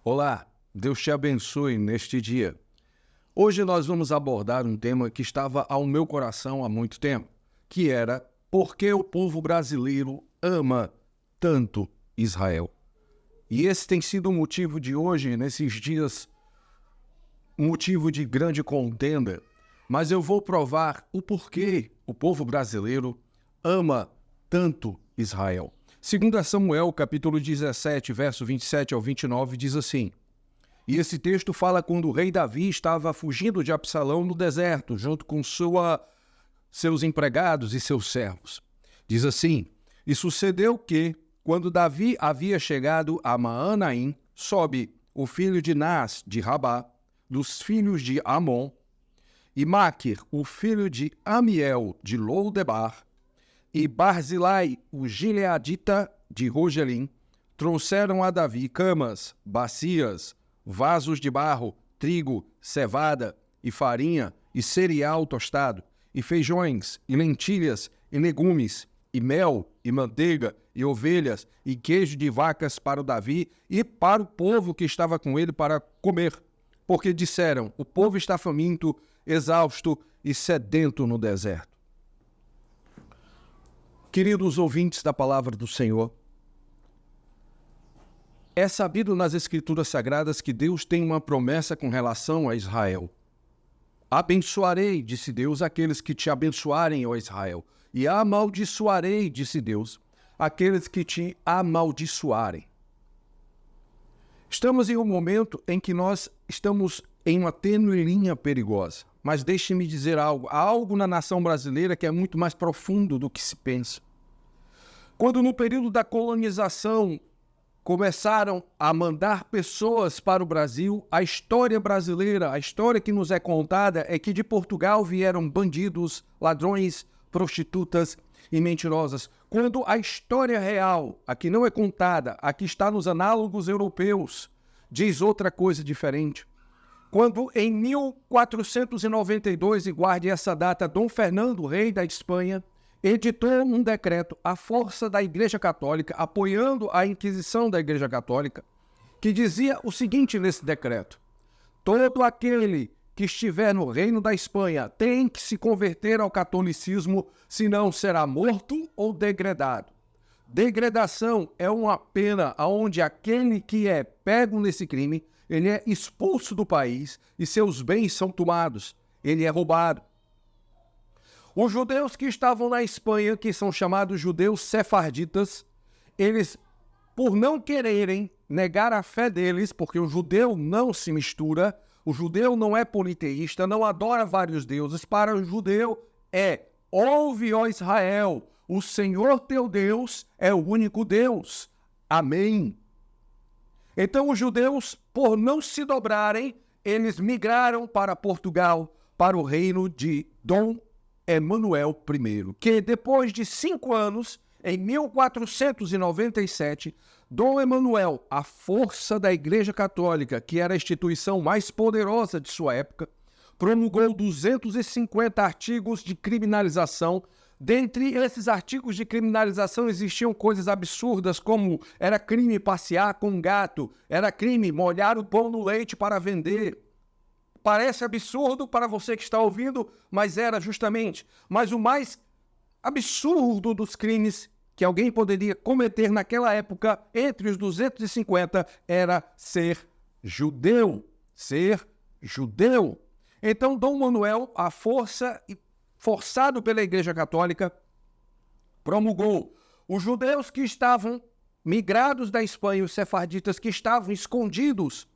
Olá, Deus te abençoe neste dia. Hoje nós vamos abordar um tema que estava ao meu coração há muito tempo, que era por que o povo brasileiro ama tanto Israel. E esse tem sido o motivo de hoje, nesses dias, motivo de grande contenda, mas eu vou provar o porquê o povo brasileiro ama tanto Israel. 2 Samuel, capítulo 17, verso 27 ao 29, diz assim: E esse texto fala quando o rei Davi estava fugindo de Absalão no deserto, junto com seus empregados e seus servos. Diz assim: E sucedeu que, quando Davi havia chegado a Maanaim, sobe o filho de Nás, de Rabá, dos filhos de Amon, e Maquir, o filho de Amiel, de Lodebar, e Barzilai, o gileadita de Rogelim, trouxeram a Davi camas, bacias, vasos de barro, trigo, cevada e farinha, e cereal tostado, e feijões, e lentilhas, e legumes, e mel, e manteiga, e ovelhas, e queijo de vacas para o Davi e para o povo que estava com ele para comer. Porque disseram: o povo está faminto, exausto e sedento no deserto. Queridos ouvintes da palavra do Senhor, é sabido nas Escrituras Sagradas que Deus tem uma promessa com relação a Israel. Abençoarei, disse Deus, aqueles que te abençoarem, ó Israel, e amaldiçoarei, disse Deus, aqueles que te amaldiçoarem. Estamos em um momento em que nós estamos em uma tênue linha perigosa, mas deixe-me dizer algo. Há algo na nação brasileira que é muito mais profundo do que se pensa. Quando no período da colonização começaram a mandar pessoas para o Brasil, a história brasileira, a história que nos é contada é que de Portugal vieram bandidos, ladrões, prostitutas e mentirosas. Quando a história real, a que não é contada, a que está nos análogos europeus, diz outra coisa diferente. Quando em 1492, e guarde essa data, Dom Fernando, rei da Espanha, editou um decreto à força da Igreja Católica, apoiando a Inquisição da Igreja Católica, que dizia o seguinte nesse decreto: todo aquele que estiver no reino da Espanha tem que se converter ao catolicismo, senão será morto ou degradado. Degradação é uma pena onde aquele que é pego nesse crime, ele é expulso do país e seus bens são tomados, ele é roubado. Os judeus que estavam na Espanha, que são chamados judeus sefarditas, eles, por não quererem negar a fé deles, porque o judeu não se mistura, o judeu não é politeísta, não adora vários deuses, para o judeu ouve, ó Israel, o Senhor teu Deus é o único Deus. Amém. Então os judeus, por não se dobrarem, eles migraram para Portugal, para o reino de Dom Emanuel I, que depois de 5 anos, em 1497, Dom Emanuel, a força da Igreja Católica, que era a instituição mais poderosa de sua época, promulgou 250 artigos de criminalização. Dentre esses artigos de criminalização existiam coisas absurdas como era crime passear com um gato, era crime molhar o pão no leite para vender. Parece absurdo para você que está ouvindo, mas era justamente. Mas o mais absurdo dos crimes que alguém poderia cometer naquela época, entre os 250, era ser judeu. Ser judeu. Então, Dom Manuel, a força, forçado pela Igreja Católica, promulgou os judeus que estavam migrados da Espanha, os sefarditas que estavam escondidos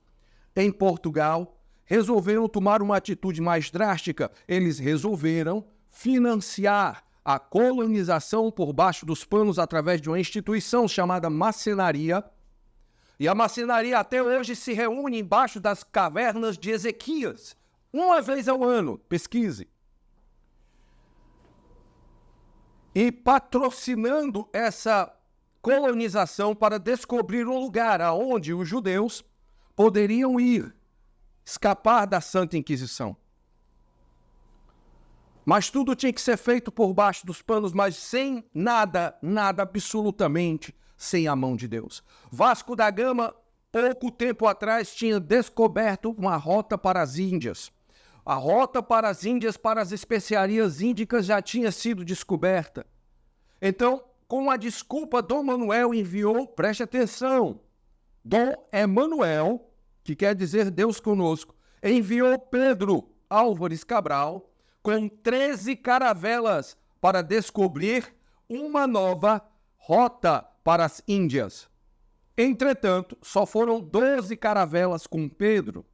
em Portugal, resolveram tomar uma atitude mais drástica. Eles resolveram financiar a colonização por baixo dos panos através de uma instituição chamada maçonaria. E a maçonaria até hoje se reúne embaixo das cavernas de Ezequias, uma vez ao ano, pesquise. E patrocinando essa colonização para descobrir um lugar aonde os judeus poderiam ir, escapar da Santa Inquisição. Mas tudo tinha que ser feito por baixo dos panos, mas sem nada, absolutamente, sem a mão de Deus. Vasco da Gama pouco tempo atrás, tinha descoberto uma rota para as Índias. A rota para as Índias, para as especiarias índicas, já tinha sido descoberta. Então, com a desculpa, Dom Manuel enviou, preste atenção, Dom Emanuel, que quer dizer Deus conosco, enviou Pedro Álvares Cabral com 13 caravelas para descobrir uma nova rota para as Índias. Entretanto, só foram 12 caravelas com Pedro.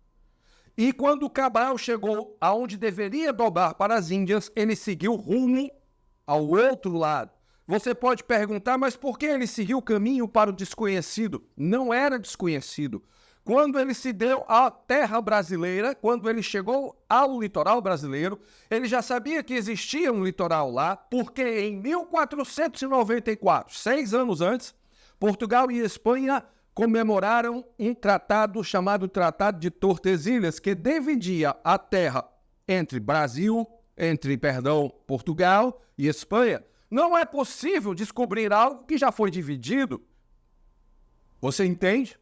E quando Cabral chegou aonde deveria dobrar para as Índias, ele seguiu rumo ao outro lado. Você pode perguntar, mas por que ele seguiu o caminho para o desconhecido? Não era desconhecido. Quando ele se deu à terra brasileira, quando ele chegou ao litoral brasileiro, ele já sabia que existia um litoral lá, porque em 1494, 6 anos antes, Portugal e Espanha comemoraram um tratado chamado Tratado de Tordesilhas, que dividia a terra entre Portugal e Espanha. Não é possível descobrir algo que já foi dividido. Você entende?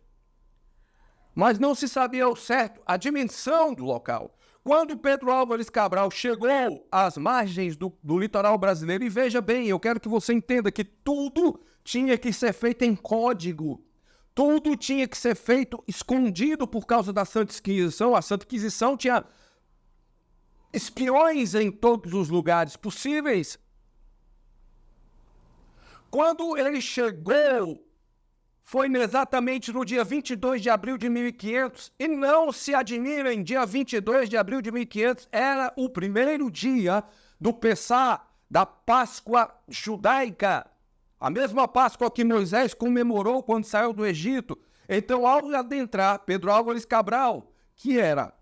Mas não se sabia ao certo a dimensão do local. Quando Pedro Álvares Cabral chegou às margens do litoral brasileiro, e veja bem, eu quero que você entenda que tudo tinha que ser feito em código. Tudo tinha que ser feito escondido por causa da Santa Inquisição. A Santa Inquisição tinha espiões em todos os lugares possíveis. Quando ele chegou, foi exatamente no dia 22 de abril de 1500. E não se admirem, dia 22 de abril de 1500 era o primeiro dia do Pessah, da Páscoa judaica. A mesma Páscoa que Moisés comemorou quando saiu do Egito. Então, ao adentrar, Pedro Álvares Cabral, que era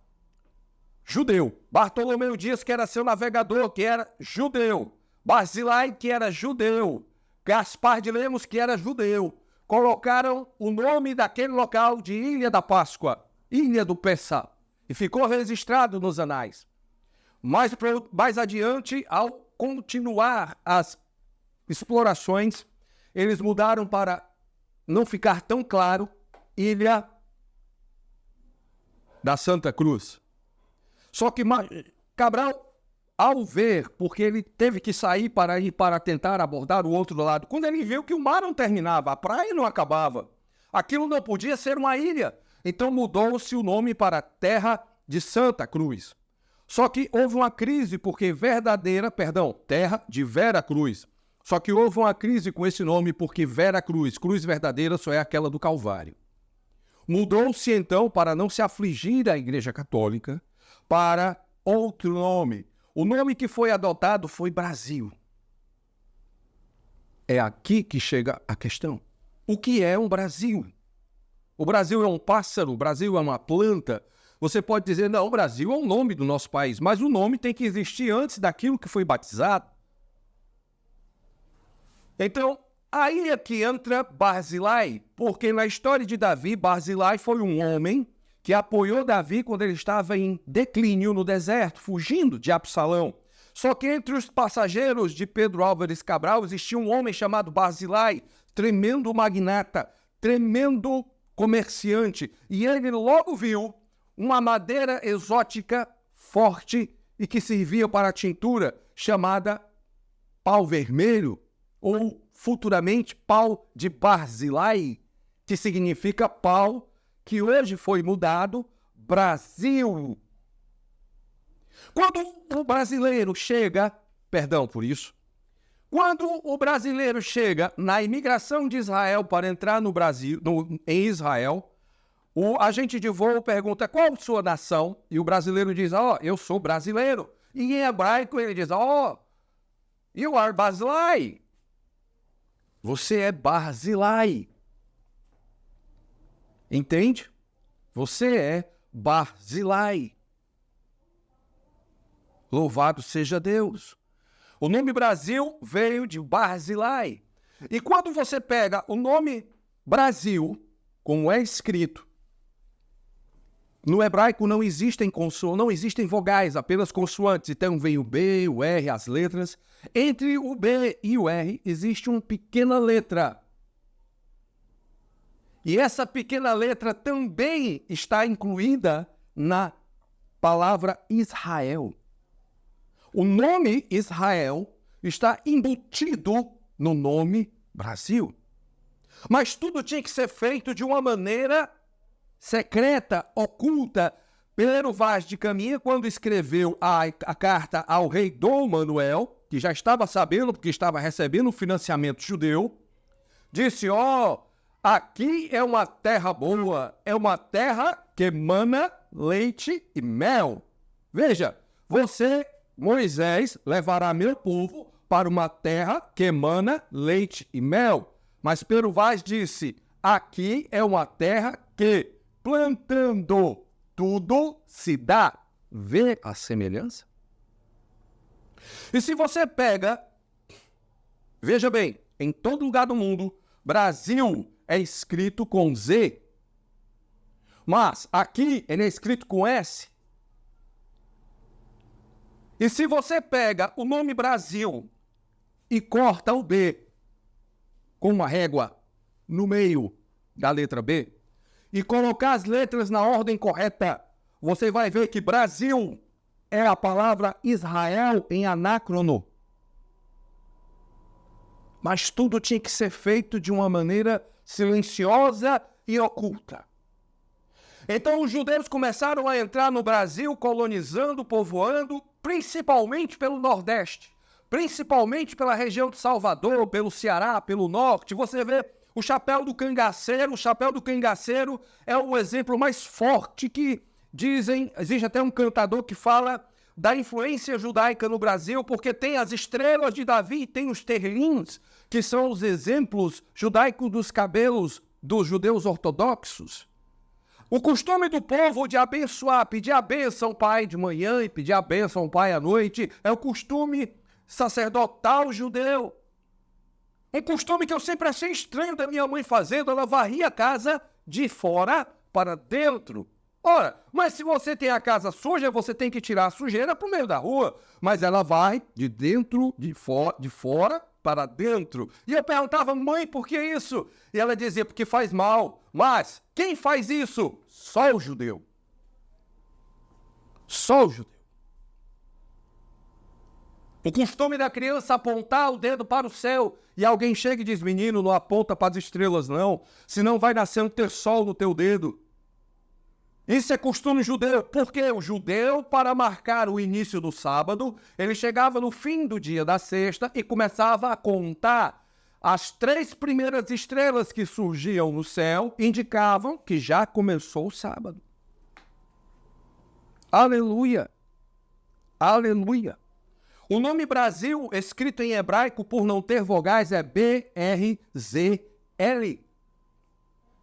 judeu, Bartolomeu Dias, que era seu navegador, que era judeu, Barzilai, que era judeu, Gaspar de Lemos, que era judeu, colocaram o nome daquele local de Ilha da Páscoa, Ilha do Pessah, e ficou registrado nos anais. Mais adiante, ao continuar as explorações, eles mudaram para não ficar tão claro, Ilha da Santa Cruz. Só que Cabral, ao ver, porque ele teve que sair para ir para tentar abordar o outro lado, quando ele viu que o mar não terminava, a praia não acabava, aquilo não podia ser uma ilha, então mudou-se o nome para Terra de Santa Cruz. Só que houve uma crise, porque Terra de Vera Cruz. Só que houve uma crise com esse nome, porque Vera Cruz, cruz verdadeira, só é aquela do Calvário. Mudou-se então, para não se afligir a Igreja Católica, para outro nome. O nome que foi adotado foi Brasil. É aqui que chega a questão. O que é um Brasil? O Brasil é um pássaro? O Brasil é uma planta? Você pode dizer, não, o Brasil é o nome do nosso país, mas o nome tem que existir antes daquilo que foi batizado. Então, aí é que entra Barzilai, porque na história de Davi, Barzilai foi um homem que apoiou Davi quando ele estava em declínio no deserto, fugindo de Absalão. Só que entre os passageiros de Pedro Álvares Cabral existia um homem chamado Barzilai, tremendo magnata, tremendo comerciante, e ele logo viu uma madeira exótica forte e que servia para tintura, chamada pau vermelho, ou futuramente pau de Barzilai, que significa pau, que hoje foi mudado, Brasil. Quando o brasileiro chega, quando o brasileiro chega na imigração de Israel para entrar no Brasil, em Israel, o agente de voo pergunta qual sua nação, e o brasileiro diz, eu sou brasileiro. E em hebraico ele diz, you are Barzilai. Você é Barzilai. Entende? Você é Barzilai. Louvado seja Deus. O nome Brasil veio de Barzilai. E quando você pega o nome Brasil, como é escrito, no hebraico não existem vogais, apenas consoantes. Então vem o B, o R, as letras. Entre o B e o R existe uma pequena letra. E essa pequena letra também está incluída na palavra Israel. O nome Israel está embutido no nome Brasil. Mas tudo tinha que ser feito de uma maneira secreta, oculta. Pedro Vaz de Caminha, quando escreveu a carta ao rei Dom Manuel, que já estava sabendo, porque estava recebendo o financiamento judeu, disse, aqui é uma terra boa, é uma terra que emana leite e mel. Veja, você, Moisés, levará meu povo para uma terra que emana leite e mel. Mas Pedro Vaz disse, aqui é uma terra que, plantando, tudo se dá. Vê a semelhança? E se você pega, veja bem, em todo lugar do mundo, Brasil é escrito com Z, mas aqui ele é escrito com S. E se você pega o nome Brasil e corta o B com uma régua no meio da letra B e colocar as letras na ordem correta, você vai ver que Brasil é a palavra Israel em anacrono. Mas tudo tinha que ser feito de uma maneira silenciosa e oculta. Então os judeus começaram a entrar no Brasil, colonizando, povoando, principalmente pelo Nordeste, principalmente pela região de Salvador, pelo Ceará, pelo Norte. Você vê o chapéu do cangaceiro é o exemplo mais forte que dizem, existe até um cantador que fala da influência judaica no Brasil, porque tem as estrelas de Davi e tem os terlins, que são os exemplos judaicos dos cabelos dos judeus ortodoxos. O costume do povo de abençoar, pedir a bênção pai de manhã e pedir a bênção pai à noite, é o costume sacerdotal judeu. Um costume que eu sempre achei estranho da minha mãe fazendo, ela varria a casa de fora para dentro. Ora, mas se você tem a casa suja, você tem que tirar a sujeira para o meio da rua. Mas ela vai de dentro, de fora para dentro. E eu perguntava, mãe, por que isso? E ela dizia, porque faz mal. Mas quem faz isso? Só o judeu. Só o judeu. O costume da criança apontar o dedo para o céu e alguém chega e diz, menino, não aponta para as estrelas não, senão vai nascer um ter sol no teu dedo. Isso é costume judeu, porque o judeu, para marcar o início do sábado, ele chegava no fim do dia da sexta e começava a contar. As 3 primeiras estrelas que surgiam no céu indicavam que já começou o sábado. Aleluia! Aleluia! O nome Brasil, escrito em hebraico por não ter vogais, é B-R-Z-L.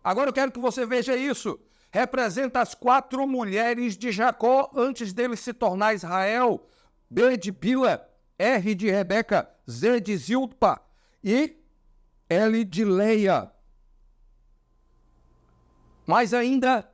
Agora eu quero que você veja isso. Representa as 4 mulheres de Jacó antes dele se tornar Israel. B de Bila, R de Rebeca, Z de Zilpa e L de Leia. Mas ainda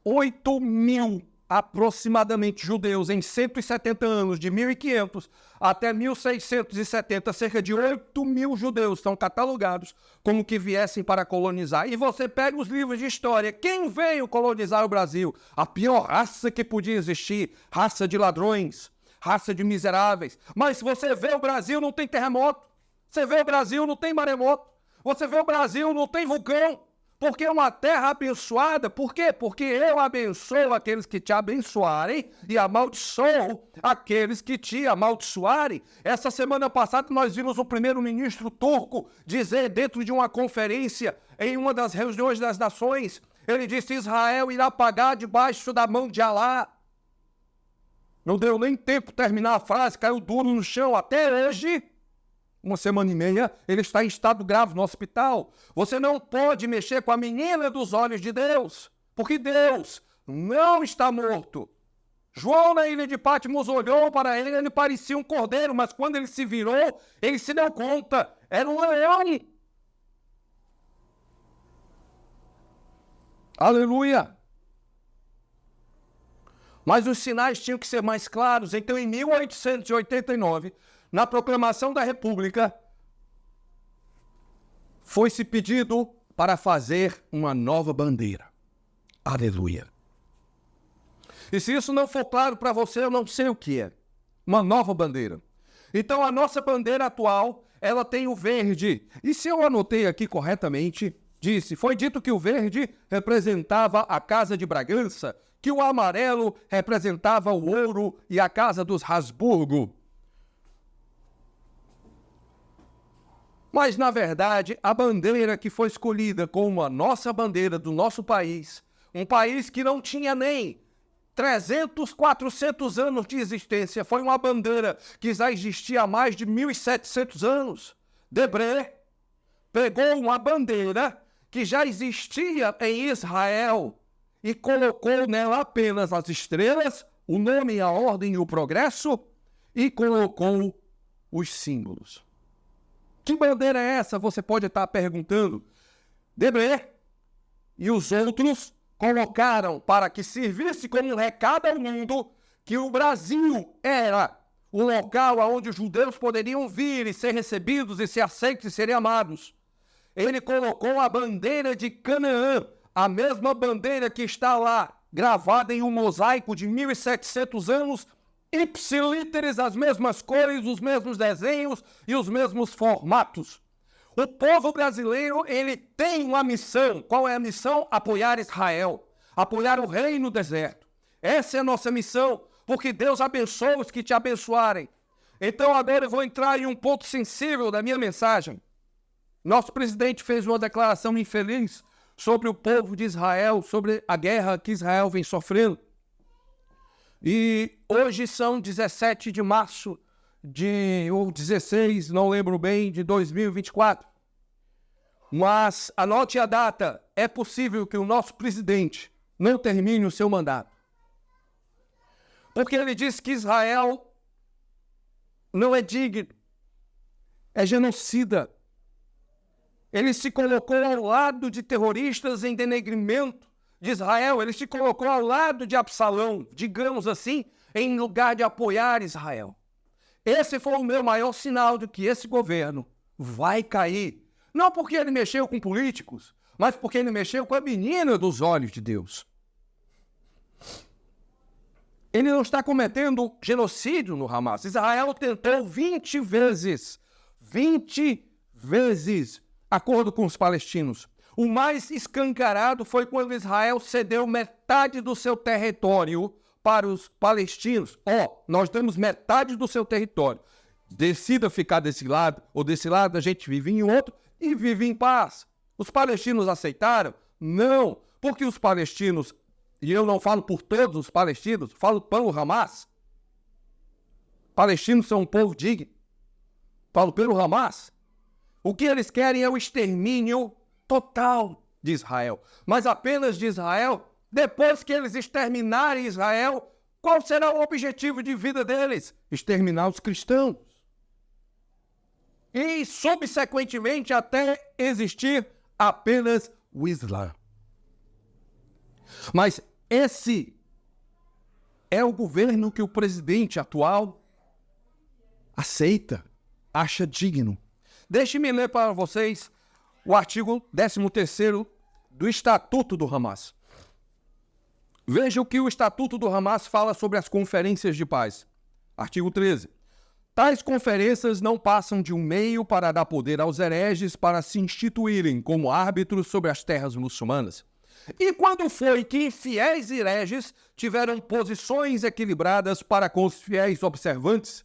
8.000 aproximadamente judeus em 170 anos, de 1500 até 1670, cerca de 8.000 judeus são catalogados como que viessem para colonizar. E você pega os livros de história, quem veio colonizar o Brasil? A pior raça que podia existir, raça de ladrões, raça de miseráveis. Mas se você vê o Brasil, não tem terremoto. Você vê o Brasil, não tem maremoto. Você vê o Brasil, não tem vulcão. Porque é uma terra abençoada. Por quê? Porque eu abençoo aqueles que te abençoarem e amaldiçoo aqueles que te amaldiçoarem. Essa semana passada nós vimos o primeiro-ministro turco dizer dentro de uma conferência, em uma das reuniões das nações, ele disse, Israel irá pagar debaixo da mão de Alá. Não deu nem tempo de terminar a frase, caiu duro no chão. Até hoje, 1 semana e meia, ele está em estado grave no hospital. Você não pode mexer com a menina dos olhos de Deus, porque Deus não está morto. João, na ilha de Patmos, olhou para ele, ele parecia um cordeiro, mas quando ele se virou, ele se deu conta, era um leão. Aleluia! Mas os sinais tinham que ser mais claros. Então, em 1889, na proclamação da República, foi-se pedido para fazer uma nova bandeira. Aleluia. E se isso não for claro para você, eu não sei o que é. Uma nova bandeira. Então, a nossa bandeira atual, ela tem o verde. E se eu anotei aqui corretamente, foi dito que o verde representava a Casa de Bragança, que o amarelo representava o ouro e a Casa dos Habsburgo. Mas, na verdade, a bandeira que foi escolhida como a nossa bandeira do nosso país, um país que não tinha nem 300, 400 anos de existência, foi uma bandeira que já existia há mais de 1.700 anos. Debré pegou uma bandeira que já existia em Israel e colocou nela apenas as estrelas, o nome, a ordem e o progresso, e colocou os símbolos. Que bandeira é essa? Você pode estar perguntando. Debré e os outros colocaram para que servisse como um recado ao mundo que o Brasil era o local onde os judeus poderiam vir e ser recebidos e ser aceitos e serem amados. Ele colocou a bandeira de Canaã, a mesma bandeira que está lá, gravada em um mosaico de 1.700 anos, ipsilíteres, as mesmas cores, os mesmos desenhos e os mesmos formatos. O povo brasileiro, ele tem uma missão. Qual é a missão? Apoiar Israel, apoiar o rei no deserto. Essa é a nossa missão, porque Deus abençoa os que te abençoarem. Então agora eu vou entrar em um ponto sensível da minha mensagem. Nosso presidente fez uma declaração infeliz sobre o povo de Israel, sobre a guerra que Israel vem sofrendo. E hoje são 17 de março ou 16, não lembro bem, de 2024. Mas anote a data, é possível que o nosso presidente não termine o seu mandato. Porque ele disse que Israel não é digno, é genocida. Ele se colocou ao lado de terroristas em denegrimento de Israel, ele se colocou ao lado de Absalão, digamos assim, em lugar de apoiar Israel. Esse foi o meu maior sinal de que esse governo vai cair. Não porque ele mexeu com políticos, mas porque ele mexeu com a menina dos olhos de Deus. Ele não está cometendo genocídio no Hamas. Israel tentou 20 vezes, acordo com os palestinos. O mais escancarado foi quando Israel cedeu metade do seu território para os palestinos. Nós damos metade do seu território. Decida ficar desse lado, ou desse lado a gente vive em outro e vive em paz. Os palestinos aceitaram? Não, porque os palestinos, e eu não falo por todos os palestinos, falo pelo Hamas. Palestinos são um povo digno. Falo pelo Hamas. O que eles querem é o extermínio total de Israel. Mas apenas de Israel. Depois que eles exterminarem Israel, qual será o objetivo de vida deles? Exterminar os cristãos. E, subsequentemente, até existir apenas o Islã. Mas esse é o governo que o presidente atual aceita, acha digno. Deixe-me ler para vocês o artigo 13º do Estatuto do Hamas. Veja o que o Estatuto do Hamas fala sobre as conferências de paz. Artigo 13. Tais conferências não passam de um meio para dar poder aos hereges para se instituírem como árbitros sobre as terras muçulmanas. E quando foi que infiéis hereges tiveram posições equilibradas para com os fiéis observantes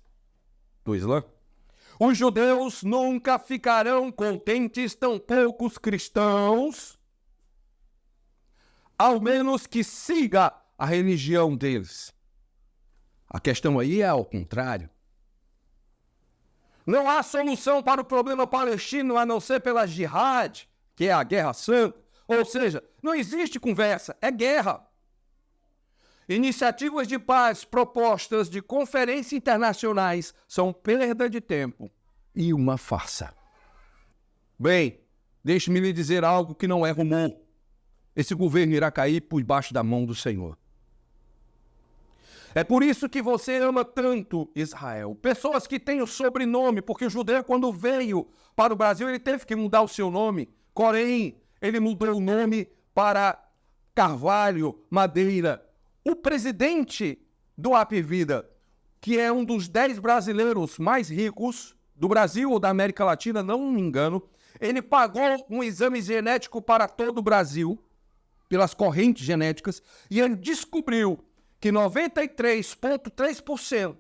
do Islã? Os judeus nunca ficarão contentes, tampouco os cristãos, ao menos que siga a religião deles. A questão aí é ao contrário. Não há solução para o problema palestino a não ser pela jihad, que é a guerra santa. Ou seja, não existe conversa, é guerra. Iniciativas de paz propostas de conferências internacionais são perda de tempo e uma farsa. Bem, deixe-me lhe dizer algo que não é rumor. Esse governo irá cair por baixo da mão do Senhor. É por isso que você ama tanto Israel. Pessoas que têm o sobrenome, porque o judeu, quando veio para o Brasil, ele teve que mudar o seu nome. Corém, ele mudou o nome para Carvalho Madeira. O presidente do Apvida, que é um dos 10 brasileiros mais ricos do Brasil ou da América Latina, não me engano, ele pagou um exame genético para todo o Brasil, pelas correntes genéticas, e ele descobriu que 93,3%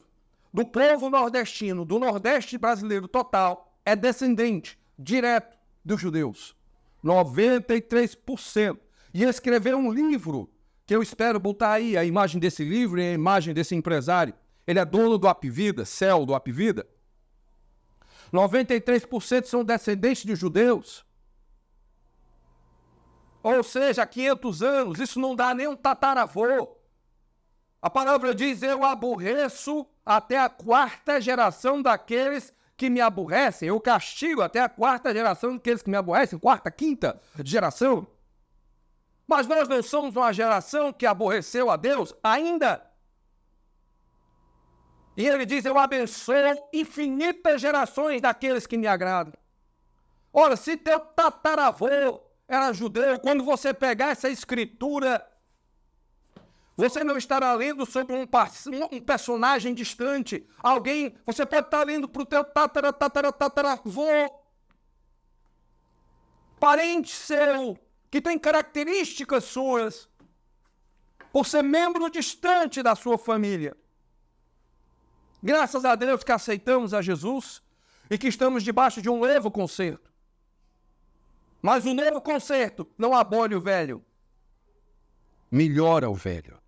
do povo nordestino, do Nordeste brasileiro total, é descendente direto dos judeus. 93%. E ele escreveu um livro, que eu espero botar aí a imagem desse livro e a imagem desse empresário. Ele é dono do Apvida, CEO do Apvida. 93% são descendentes de judeus. Ou seja, há 500 anos, isso não dá nem um tataravô. A palavra diz, eu aborreço até a 4ª geração daqueles que me aborrecem. Eu castigo até a 4ª geração daqueles que me aborrecem, 4ª, 5ª geração. Mas nós não somos uma geração que aborreceu a Deus ainda. E ele diz, eu abençoo infinitas gerações daqueles que me agradam. Ora, se teu tataravô era judeu, quando você pegar essa escritura, você não estará lendo sobre um personagem distante. Alguém, você pode estar lendo para o teu tataravô, parente seu, que tem características suas, por ser membro distante da sua família. Graças a Deus que aceitamos a Jesus e que estamos debaixo de um novo concerto. Mas o novo concerto não abole o velho. Melhora o velho.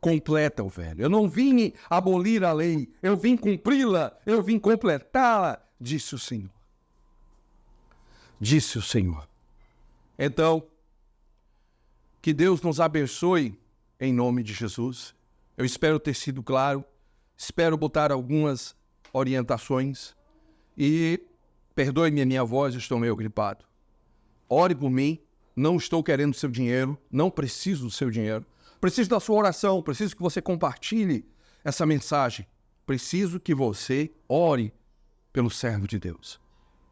Completa o velho. Eu não vim abolir a lei, eu vim cumpri-la, eu vim completá-la, disse o Senhor. Disse o Senhor. Então, que Deus nos abençoe em nome de Jesus. Eu espero ter sido claro. Espero botar algumas orientações e perdoe-me a minha voz, estou meio gripado. Ore por mim, não estou querendo seu dinheiro, não preciso do seu dinheiro. Preciso da sua oração, preciso que você compartilhe essa mensagem. Preciso que você ore pelo servo de Deus.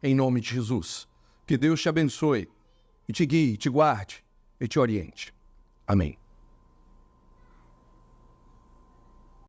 Em nome de Jesus, que Deus te abençoe e te guie, te guarde e te oriente. Amém.